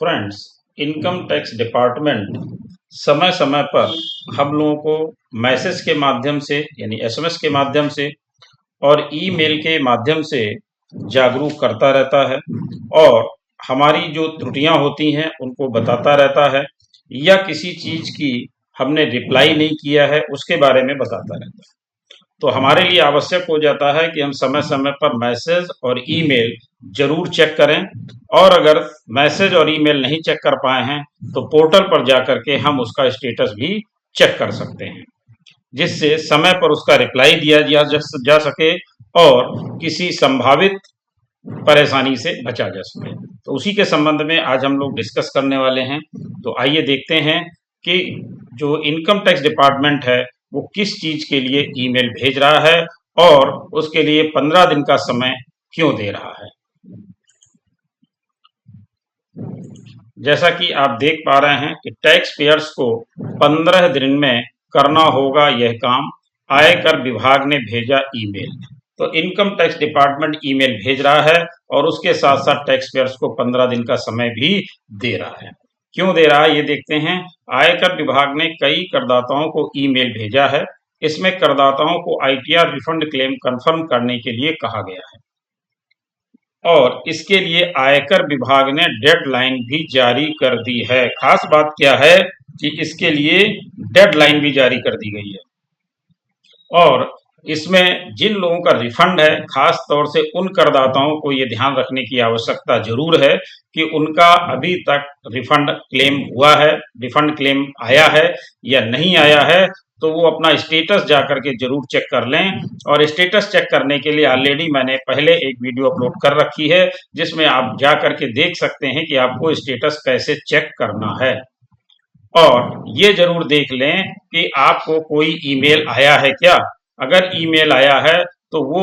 Friends, income tax department समय समय पर हम लोगों को मैसेज के माध्यम से यानी एसएमएस के माध्यम से और ईमेल के माध्यम से जागरूक करता रहता है और हमारी जो त्रुटियां होती हैं उनको बताता रहता है या किसी चीज की हमने रिप्लाई नहीं किया है उसके बारे में बताता रहता है। तो हमारे लिए आवश्यक हो जाता है कि हम समय समय पर मैसेज और ईमेल जरूर चेक करें और अगर मैसेज और ईमेल नहीं चेक कर पाए हैं तो पोर्टल पर जाकर के हम उसका स्टेटस भी चेक कर सकते हैं, जिससे समय पर उसका रिप्लाई दिया जा सके और किसी संभावित परेशानी से बचा जा सके। तो उसी के संबंध में आज हम लोग डिस्कस करने वाले हैं। तो आइए देखते हैं कि जो इनकम टैक्स डिपार्टमेंट है वो किस चीज के लिए ईमेल भेज रहा है और उसके लिए 15 दिन का समय क्यों दे रहा है। जैसा कि आप देख पा रहे हैं कि टैक्स पेयर्स को 15 दिन में करना होगा यह काम, आयकर विभाग ने भेजा ईमेल। तो इनकम टैक्स डिपार्टमेंट ईमेल भेज रहा है और उसके साथ साथ टैक्स पेयर्स को 15 दिन का समय भी दे रहा है। क्यों दे रहा है ये देखते हैं। आयकर विभाग ने कई करदाताओं को ईमेल भेजा है। इसमें करदाताओं को आईटीआर रिफंड क्लेम कंफर्म करने के लिए कहा गया है और इसके लिए आयकर विभाग ने डेडलाइन भी जारी कर दी है। खास बात क्या है कि इसके लिए डेडलाइन भी जारी कर दी गई है और इसमें जिन लोगों का रिफंड है, खास तौर से उन करदाताओं को ये ध्यान रखने की आवश्यकता जरूर है कि उनका अभी तक रिफंड क्लेम हुआ है, रिफंड क्लेम आया है या नहीं आया है। तो वो अपना स्टेटस जाकर के जरूर चेक कर लें और स्टेटस चेक करने के लिए ऑलरेडी मैंने पहले एक वीडियो अपलोड कर रखी है जिसमें आप जाकर के देख सकते हैं कि आपको स्टेटस कैसे चेक करना है। और ये जरूर देख लें कि आपको कोई ईमेल आया है क्या। अगर ईमेल आया है तो वो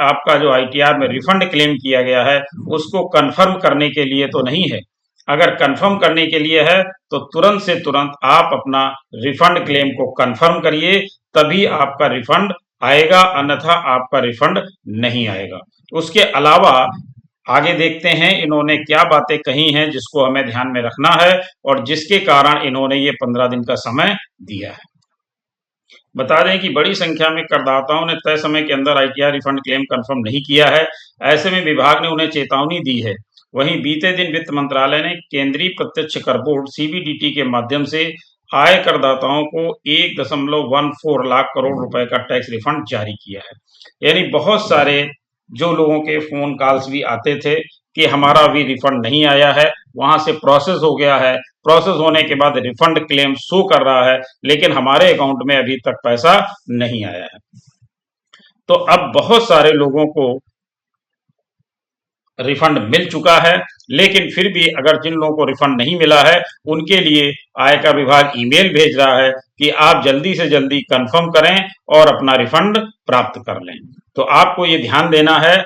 आपका जो आईटीआर में रिफंड क्लेम किया गया है उसको कंफर्म करने के लिए तो नहीं है। अगर कंफर्म करने के लिए है तो तुरंत से तुरंत आप अपना रिफंड क्लेम को कंफर्म करिए, तभी आपका रिफंड आएगा, अन्यथा आपका रिफंड नहीं आएगा। उसके अलावा आगे देखते हैं इन्होंने क्या बातें कही हैं जिसको हमें ध्यान में रखना है और जिसके कारण इन्होंने ये 15 दिन का समय दिया है। बता दें कि बड़ी संख्या में करदाताओं ने तय समय के अंदर आईटीआर रिफंड क्लेम कंफर्म नहीं किया है। ऐसे में विभाग ने उन्हें चेतावनी दी है। वहीं बीते दिन वित्त मंत्रालय ने केंद्रीय प्रत्यक्ष कर बोर्ड सीबीडीटी के माध्यम से आय करदाताओं को 1.14 लाख करोड़ रुपए का टैक्स रिफंड जारी किया है। यानी बहुत सारे जो लोगों के फोन कॉल्स भी आते थे कि हमारा अभी रिफंड नहीं आया है, वहां से प्रोसेस हो गया है, प्रोसेस होने के बाद रिफंड क्लेम शो कर रहा है लेकिन हमारे अकाउंट में अभी तक पैसा नहीं आया है। तो अब बहुत सारे लोगों को रिफंड मिल चुका है, लेकिन फिर भी अगर जिन लोगों को रिफंड नहीं मिला है उनके लिए आयकर विभाग ईमेल भेज रहा है कि आप जल्दी से जल्दी कंफर्म करें और अपना रिफंड प्राप्त कर लें। तो आपको ये ध्यान देना है,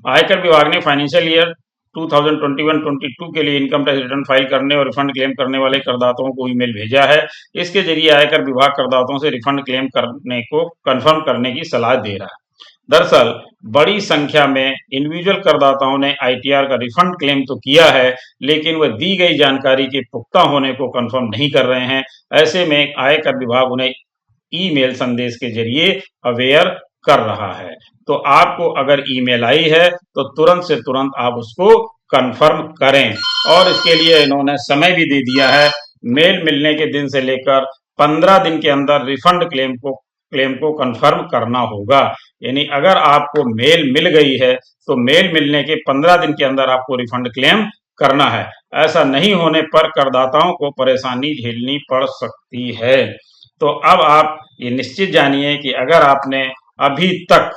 आयकर विभाग ने फाइनेंशियल ईयर 2021-22 के लिए इनकम टैक्स रिटर्न फाइल करने और रिफंड क्लेम करने वाले करदाताओं को ईमेल भेजा है। इसके जरिए आयकर विभाग करदाताओं से रिफंड क्लेम करने को कंफर्म करने की सलाह दे रहा है। दरअसल बड़ी संख्या में इंडिविजुअल करदाताओं ने आईटीआर का रिफंड क्लेम तो किया है लेकिन वह दी गई जानकारी के पुख्ता होने को कंफर्म नहीं कर रहे हैं। ऐसे में आयकर विभाग उन्हें ईमेल संदेश के जरिए अवेयर कर रहा है। तो आपको अगर ईमेल आई है तो तुरंत से तुरंत आप उसको कंफर्म करें और इसके लिए इन्होंने समय भी दे दिया है। मेल मिलने के दिन से लेकर 15 दिन के अंदर रिफंड क्लेम को कंफर्म करना होगा। यानी अगर आपको मेल मिल गई है तो मेल मिलने के 15 दिन के अंदर आपको रिफंड क्लेम करना है। ऐसा नहीं होने पर करदाताओं को परेशानी झेलनी पड़ सकती है। तो अब आप ये निश्चित जानिए कि अगर आपने अभी तक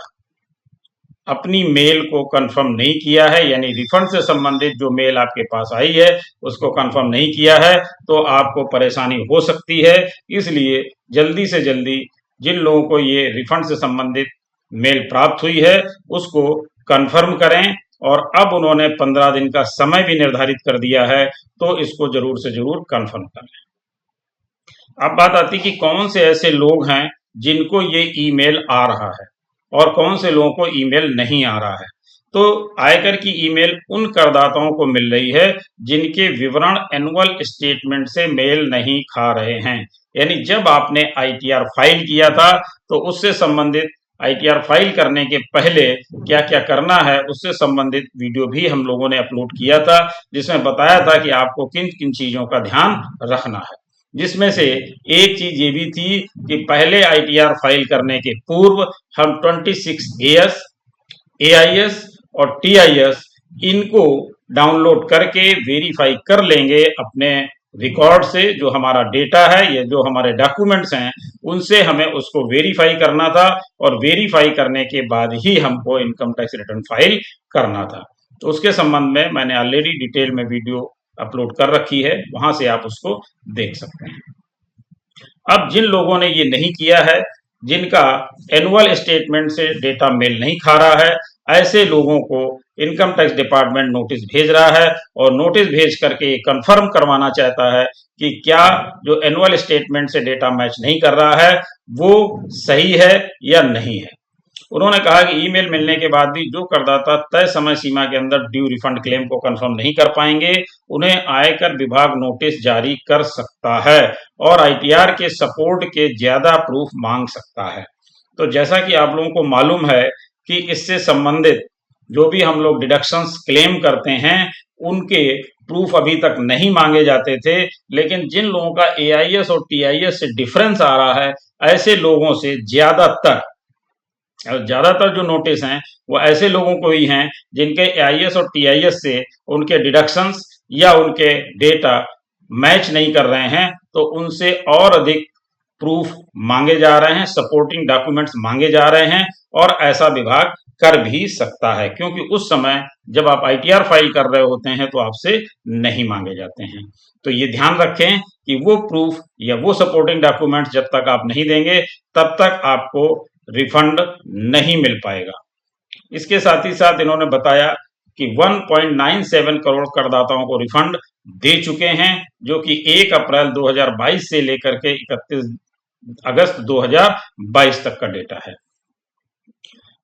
अपनी मेल को कंफर्म नहीं किया है, यानी रिफंड से संबंधित जो मेल आपके पास आई है उसको कंफर्म नहीं किया है, तो आपको परेशानी हो सकती है। इसलिए जल्दी से जल्दी जिन लोगों को ये रिफंड से संबंधित मेल प्राप्त हुई है उसको कंफर्म करें और अब उन्होंने 15 दिन का समय भी निर्धारित कर दिया है, तो इसको जरूर से जरूर कंफर्म करें। अब बात आती कि कौन से ऐसे लोग हैं जिनको ये ईमेल आ रहा है और कौन से लोगों को ईमेल नहीं आ रहा है। तो आयकर की ईमेल उन करदाताओं को मिल रही है जिनके विवरण एनुअल स्टेटमेंट से मेल नहीं खा रहे हैं। यानी जब आपने आईटीआर फाइल किया था तो उससे संबंधित आईटीआर फाइल करने के पहले क्या क्या करना है उससे संबंधित वीडियो भी हम लोगों ने अपलोड किया था, जिसमें बताया था कि आपको किन किन चीजों का ध्यान रखना है। जिसमें से एक चीज ये भी थी कि पहले आईटीआर फाइल करने के पूर्व हम 26 एएस, एआईएस और टीआईएस इनको डाउनलोड करके वेरीफाई कर लेंगे अपने रिकॉर्ड से। जो हमारा डेटा है या जो हमारे डॉक्यूमेंट्स हैं उनसे हमें उसको वेरीफाई करना था और वेरीफाई करने के बाद ही हमको इनकम टैक्स रिटर्न फाइल करना था। तो उसके संबंध में मैंने ऑलरेडी डिटेल में वीडियो अपलोड कर रखी है, वहां से आप उसको देख सकते हैं। अब जिन लोगों ने ये नहीं किया है, जिनका एनुअल स्टेटमेंट से डेटा मेल नहीं खा रहा है, ऐसे लोगों को इनकम टैक्स डिपार्टमेंट नोटिस भेज रहा है और नोटिस भेज करके ये कंफर्म करवाना चाहता है कि क्या जो एनुअल स्टेटमेंट से डेटा मैच नहीं कर रहा है वो सही है या नहीं है। उन्होंने कहा कि ईमेल मिलने के बाद भी जो करदाता तय समय सीमा के अंदर ड्यू रिफंड क्लेम को कंफर्म नहीं कर पाएंगे उन्हें आयकर विभाग नोटिस जारी कर सकता है और आईटीआर के सपोर्ट के ज्यादा प्रूफ मांग सकता है। तो जैसा कि आप लोगों को मालूम है कि इससे संबंधित जो भी हम लोग डिडक्शंस क्लेम करते हैं उनके प्रूफ अभी तक नहीं मांगे जाते थे, लेकिन जिन लोगों का एआईएस और टीआईएस से डिफरेंस आ रहा है ऐसे लोगों से ज्यादातर जो नोटिस हैं वो ऐसे लोगों को ही हैं जिनके एआईएस और टीआईएस से उनके डिडक्शंस या उनके डेटा मैच नहीं कर रहे हैं, तो उनसे और अधिक प्रूफ मांगे जा रहे हैं, सपोर्टिंग डॉक्यूमेंट्स मांगे जा रहे हैं और ऐसा विभाग कर भी सकता है क्योंकि उस समय जब आप आईटीआर फाइल कर रहे होते हैं तो आपसे नहीं मांगे जाते हैं। तो ये ध्यान रखें कि वो प्रूफ या वो सपोर्टिंग डॉक्यूमेंट्स जब तक आप नहीं देंगे तब तक आपको रिफंड नहीं मिल पाएगा। इसके साथ ही साथ इन्होंने बताया कि 1.97 करोड़ करदाताओं को रिफंड दे चुके हैं जो कि 1 अप्रैल 2022 से लेकर के 31 अगस्त 2022 तक का डेटा है।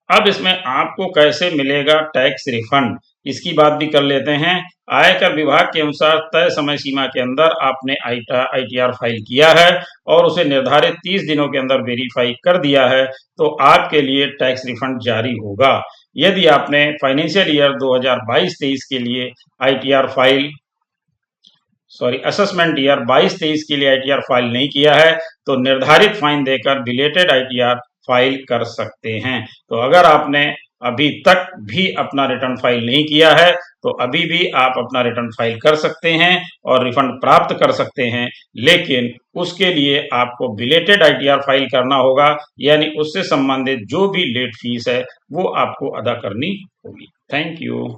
अब इसमें आपको कैसे मिलेगा टैक्स रिफंड, इसकी बात भी कर लेते हैं। आयकर विभाग के अनुसार तय समय सीमा के अंदर आपने आईटीआर फाइल किया है और उसे निर्धारित 30 दिनों के अंदर वेरीफाई कर दिया है तो आपके लिए टैक्स रिफंड जारी होगा। यदि आपने फाइनेंशियल ईयर 2022-23 के लिए असेसमेंट ईयर 22-23 के लिए आईटीआर फाइल नहीं किया है तो निर्धारित फाइन देकर बिलेटेड आईटीआर फाइल कर सकते हैं। तो अगर आपने अभी तक भी अपना रिटर्न फाइल नहीं किया है तो अभी भी आप अपना रिटर्न फाइल कर सकते हैं और रिफंड प्राप्त कर सकते हैं, लेकिन उसके लिए आपको बिलेटेड आईटीआर फाइल करना होगा, यानी उससे संबंधित जो भी लेट फीस है वो आपको अदा करनी होगी। Thank you.